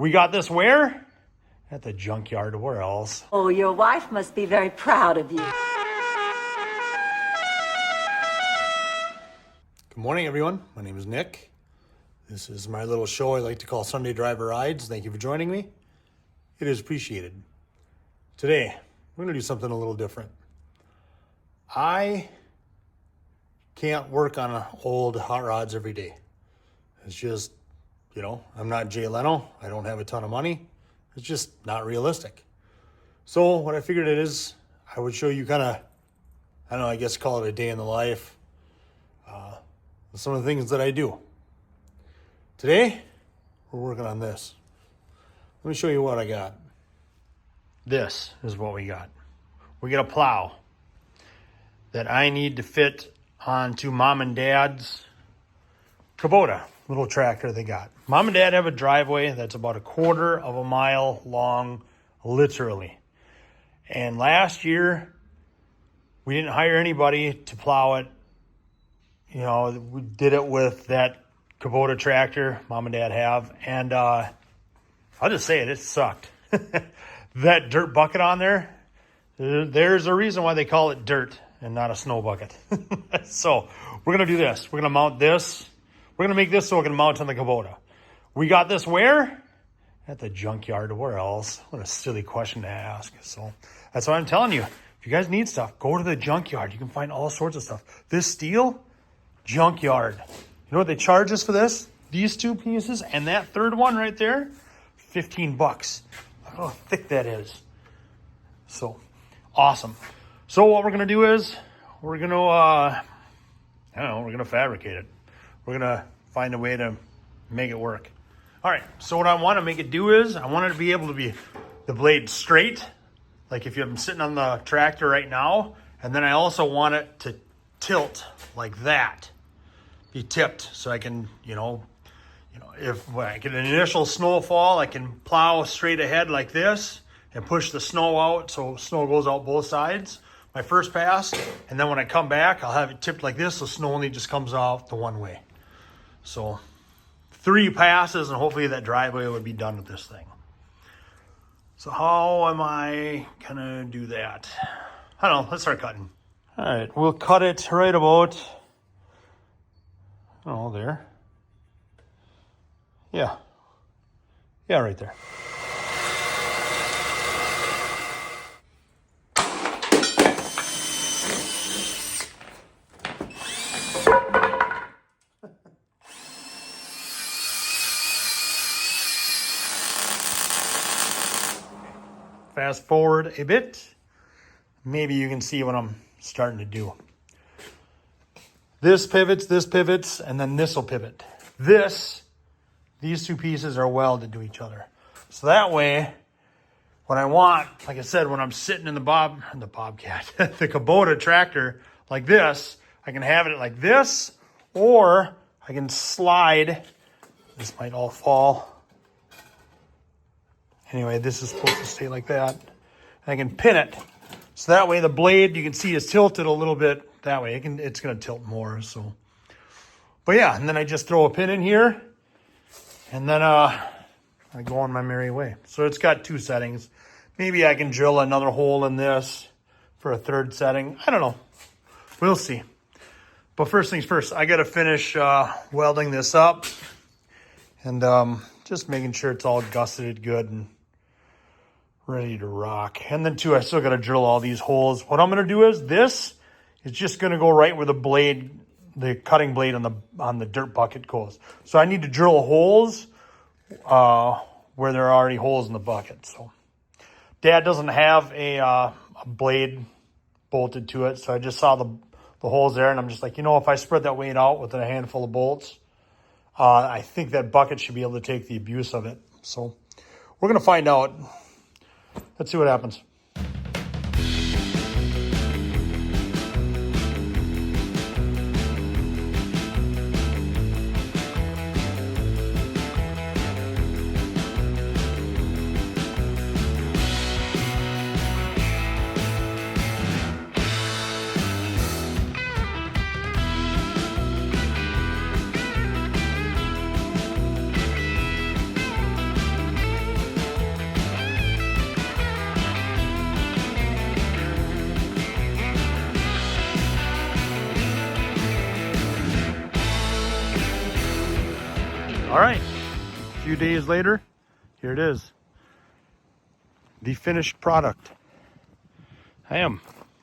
We got this where? At the junkyard. Where else? Oh, your wife must be very proud of you. Good morning, everyone. My name is Nick. This is my little show I like to call Sunday Driver Rides. Thank you for joining me. It is appreciated. Today, we're going to do something a little different. I can't work on old hot rods every day. It's just, I'm not Jay Leno. I don't have a ton of money. It's just not realistic. So what I figured it is, I would show you kind of, I guess call it a day in the life. Some of the things that I do. Today, we're working on this. Let me show you what I got. This is what we got. We got a plow that I need to fit onto Mom and Dad's Kubota, little tractor they got. Mom and Dad have a driveway that's about 1/4 of a mile long, literally. And last year, we didn't hire anybody to plow it. We did it with that Kubota tractor Mom and Dad have. And I'll just say it sucked. That dirt bucket on there, there's a reason why they call it dirt and not a snow bucket. So we're going to do this. We're going to mount this. We're going to make this so we can mount on the Kubota. We got this where? At the junkyard. Where else? What a silly question to ask. So that's what I'm telling you. If you guys need stuff, go to the junkyard. You can find all sorts of stuff. This steel, junkyard. You know what they charge us for this? These two pieces and that third one right there, $15. Look how thick that is. So awesome. So what we're going to do is we're going to, we're going to fabricate it. We're going to find a way to make it work. All right. So what I want to make it do is I want it to be able to be the blade straight. Like if I'm sitting on the tractor right now, and then I also want it to tilt like that. Be tipped so I can, if I get an initial snowfall, I can plow straight ahead like this and push the snow out so snow goes out both sides. My first pass, and then when I come back, I'll have it tipped like this so snow only just comes out the one way. So 3 passes and hopefully that driveway would be done with this thing. So how am I gonna do that? I don't know, let's start cutting. All right, we'll cut it right about, there. Yeah, right there. Fast forward a bit. Maybe you can see what I'm starting to do. This pivots, and then this will pivot. These two pieces are welded to each other. So that way, what I want, like I said, when I'm sitting in the Bobcat, the Kubota tractor like this, I can have it like this, or I can slide. This might all fall. Anyway, this is supposed to stay like that. And I can pin it. So that way the blade, you can see, is tilted a little bit that way. It's going to tilt more. So, but yeah, and then I just throw a pin in here. And then I go on my merry way. So it's got 2 settings. Maybe I can drill another hole in this for a 3rd setting. I don't know. We'll see. But first things first, I got to finish welding this up. And just making sure it's all gusseted good and ready to rock. And then too, I still got to drill all these holes. What I'm going to do is this is just going to go right where the cutting blade on the dirt bucket goes. So I need to drill holes where there are already holes in the bucket. So Dad doesn't have a blade bolted to it. So I just saw the holes there and I'm just like, if I spread that weight out with a handful of bolts, I think that bucket should be able to take the abuse of it. So we're going to find out. Let's see what happens. right, a few days later, here it is. The finished product.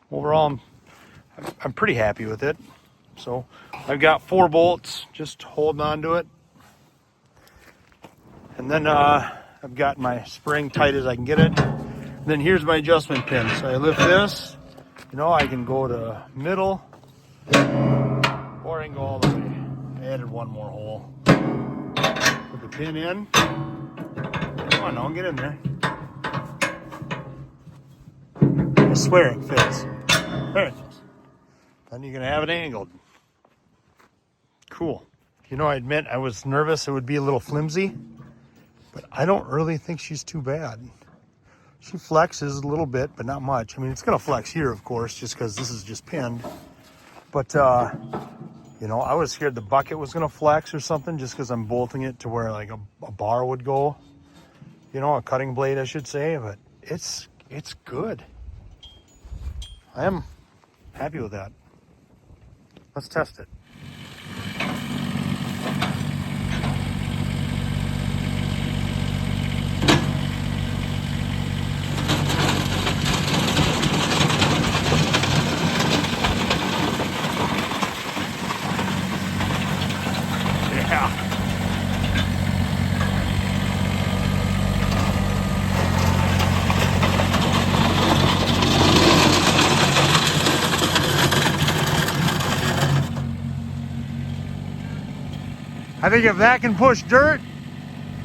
Overall, I'm pretty happy with it. So I've got 4 bolts, just holding on to it. And then I've got my spring tight as I can get it. And then here's my adjustment pin. So I lift this, I can go to middle, or I can go all the way. I added 1 more hole. Put the pin in. Come on now, get in there. I swear it fits. There it is. Then you're gonna have it angled. Cool. I admit I was nervous it would be a little flimsy, but I don't really think she's too bad. She flexes a little bit, but not much. I mean, it's gonna flex here, of course, just because this is just pinned. But, I was scared the bucket was gonna flex or something just because I'm bolting it to where like a bar would go. A cutting blade, I should say, but it's good. I am happy with that. Let's test it. Yeah. I think if that can push dirt,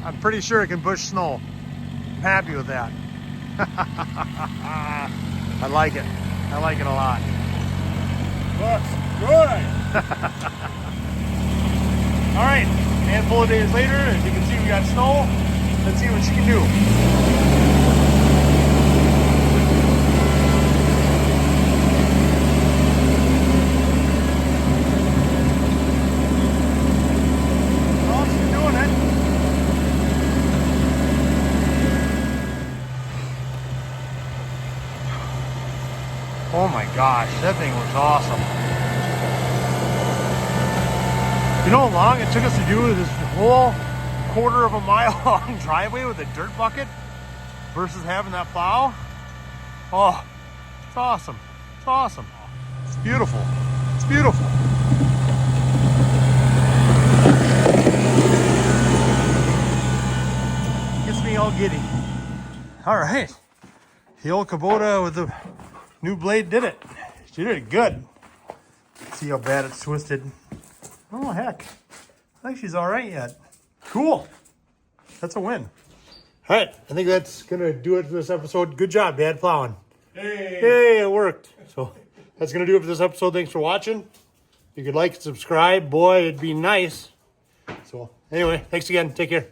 I'm pretty sure it can push snow. I'm happy with that. I like it. I like it a lot. Looks good. All right, a handful of days later, as you can see, we got snow. Let's see what she can do. Oh my gosh, that thing was awesome. You know how long it took us to do this whole quarter of a mile long driveway with a dirt bucket versus having that plow? Oh, it's awesome. It's awesome. It's beautiful. It's beautiful. Gets me all giddy. All right. The old Kubota with the new blade did it. She did it good. See how bad it's twisted. Oh, heck. I think she's all right yet. Cool. That's a win. All right. I think that's going to do it for this episode. Good job, Dad, plowing. Hey, it worked. So that's going to do it for this episode. Thanks for watching. If you could like and subscribe, boy, it'd be nice. So anyway, thanks again. Take care.